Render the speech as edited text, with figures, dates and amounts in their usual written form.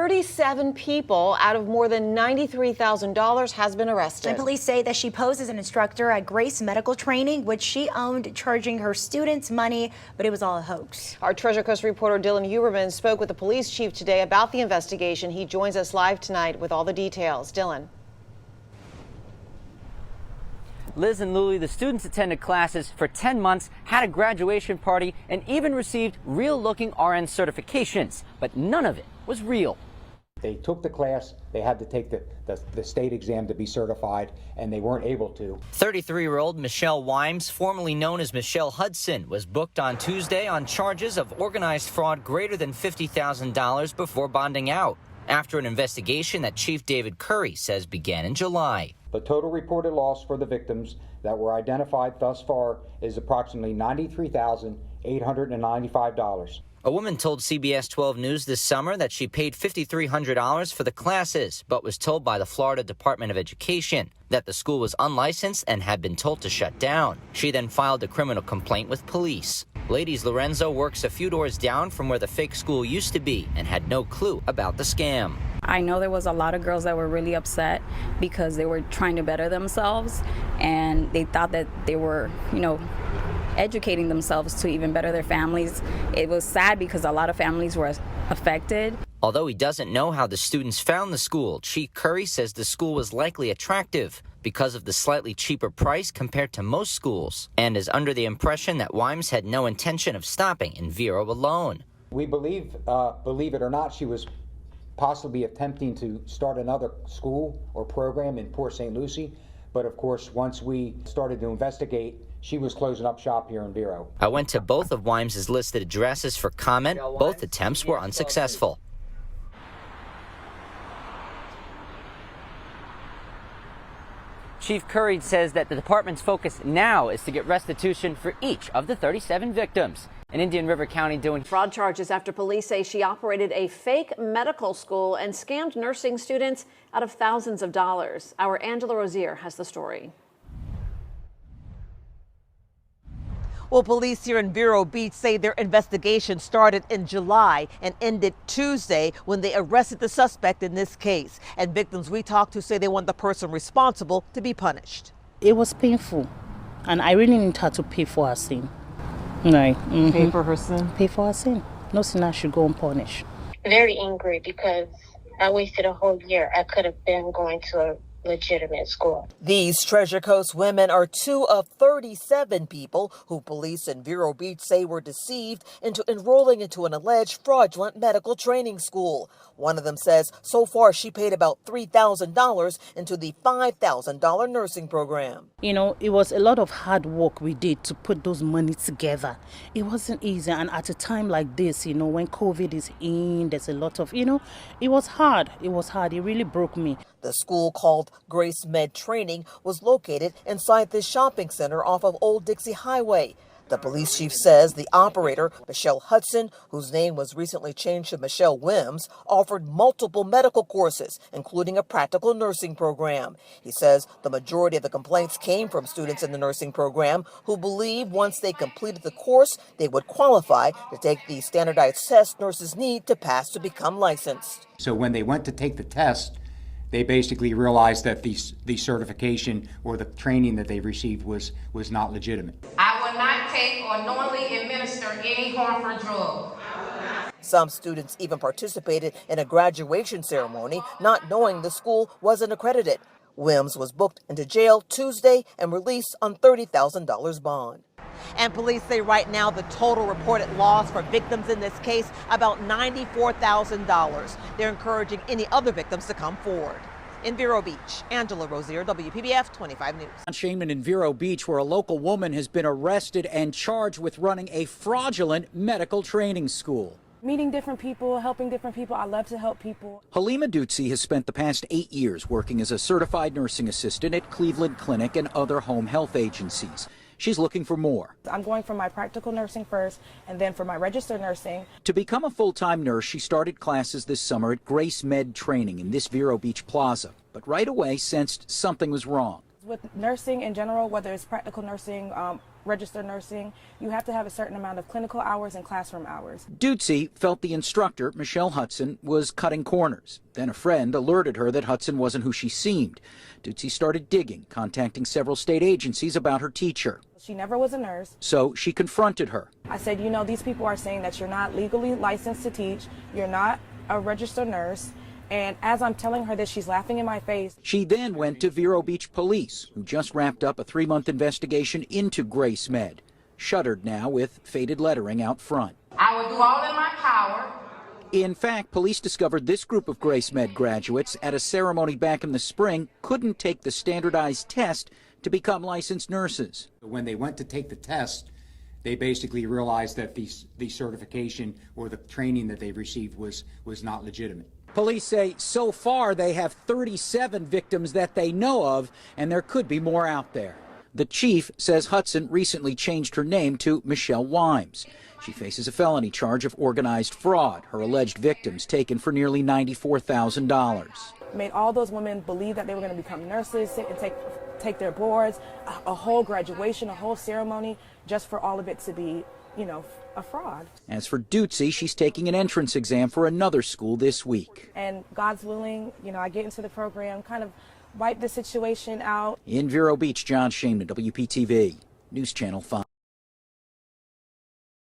37 people out of more than $93,000 has been arrested. And police say that she posed as an instructor at Grace Medical Training, which she owned, charging her students money, but it was all a hoax. Our Treasure Coast reporter Dylan Huberman spoke with the police chief today about the investigation. He joins us live tonight with all the details. Dylan. Liz and Louie, the students attended classes for 10 months, had a graduation party, and even received real-looking RN certifications, but none of it was real. They took the class, they had to take the state exam to be certified, and they weren't able to. 33-year-old Michelle Wimes, formerly known as Michelle Hudson, was booked on Tuesday on charges of organized fraud greater than $50,000 before bonding out, after an investigation that Chief David Curry says began in July. The total reported loss for the victims that were identified thus far is approximately $93,895. A woman told CBS 12 News this summer that she paid $5,300 for the classes, but was told by the Florida Department of Education that the school was unlicensed and had been told to shut down. She then filed a criminal complaint with police. Ladies Lorenzo works a few doors down from where the fake school used to be and had no clue about the scam. I know there was a lot of girls that were really upset because they were trying to better themselves and they thought that they were, educating themselves to even better their families. It was sad because a lot of families were affected. Although he doesn't know how the students found the school, Chief Curry says the school was likely attractive because of the slightly cheaper price compared to most schools, and is under the impression that Wimes had no intention of stopping in Vero alone. We believe it or not, she was possibly attempting to start another school or program in Port St. Lucie, but of course, once we started to investigate, she was closing up shop here in Vero. I went to both of Wimes' listed addresses for comment. Both attempts were unsuccessful. Chief Curry says that the department's focus now is to get restitution for each of the 37 victims. In Indian River County doing fraud charges after police say she operated a fake medical school and scammed nursing students out of thousands of dollars. Our Angela Rozier has the story. Well, police here in Vero Beach say their investigation started in July and ended Tuesday when they arrested the suspect in this case. And victims we talked to say they want the person responsible to be punished. It was painful, and I really need her to pay for her sin. Right. Mm-hmm. Pay for her sin? Pay for her sin. No sinner should go unpunished. Very angry because I wasted a whole year. I could have been going to a legitimate school. These Treasure Coast women are two of 37 people who police in Vero Beach say were deceived into enrolling into an alleged fraudulent medical training school. One of them says so far she paid about $3,000 into the $5,000 nursing program. It was a lot of hard work we did to put those money together. It wasn't easy, and at a time like this, when COVID is in, there's a lot of, it was hard. It was hard. It really broke me. The school, called Grace Med Training, was located inside this shopping center off of Old Dixie Highway. The police chief says the operator, Michelle Hudson, whose name was recently changed to Michelle Wims, offered multiple medical courses, including a practical nursing program. He says the majority of the complaints came from students in the nursing program who believe once they completed the course, they would qualify to take the standardized test nurses need to pass to become licensed. So when they went to take the test, they basically realized that the certification or the training that they received was not legitimate. I will not take or knowingly administer any harmful drug. Some students even participated in a graduation ceremony, not knowing the school wasn't accredited. Wims was booked into jail Tuesday and released on $30,000 bond. And police say right now the total reported loss for victims in this case, about $94,000. They're encouraging any other victims to come forward. In Vero Beach, Angela Rozier, WPBF 25 News. Shaman in Vero Beach, where a local woman has been arrested and charged with running a fraudulent medical training school. Meeting different people, helping different people. I love to help people. Halima Dutsi has spent the past 8 years working as a certified nursing assistant at Cleveland Clinic and other home health agencies. She's looking for more. I'm going for my practical nursing first and then for my registered nursing. To become a full-time nurse, she started classes this summer at Grace Med Training in this Vero Beach plaza, but right away sensed something was wrong. With nursing in general, whether it's practical nursing, register nursing, you have to have a certain amount of clinical hours and classroom hours. Ducey felt the instructor, Michelle Hudson, was cutting corners. Then a friend alerted her that Hudson wasn't who she seemed. Ducey started digging, contacting several state agencies about her teacher. She never was a nurse. So she confronted her. I said, you know, these people are saying that you're not legally licensed to teach, you're not a registered nurse. And as I'm telling her this, she's laughing in my face. She then went to Vero Beach Police, who just wrapped up a 3-month investigation into Grace Med. Shuttered now with faded lettering out front. I will do all in my power. In fact, police discovered this group of Grace Med graduates at a ceremony back in the spring couldn't take the standardized test to become licensed nurses. When they went to take the test, they basically realized that the certification or the training that they received was not legitimate. Police say so far they have 37 victims that they know of, and there could be more out there. The chief says Hudson recently changed her name to Michelle Wimes. She faces a felony charge of organized fraud, her alleged victims taken for nearly $94,000. Made all those women believe that they were going to become nurses and take their boards, a whole graduation, a whole ceremony, just for all of it to be, you know, a fraud. As for Ducey, she's taking an entrance exam for another school this week. And God's willing, you know, I get into the program, kind of wipe the situation out. In Vero Beach, John Shaman, WPTV, News Channel 5.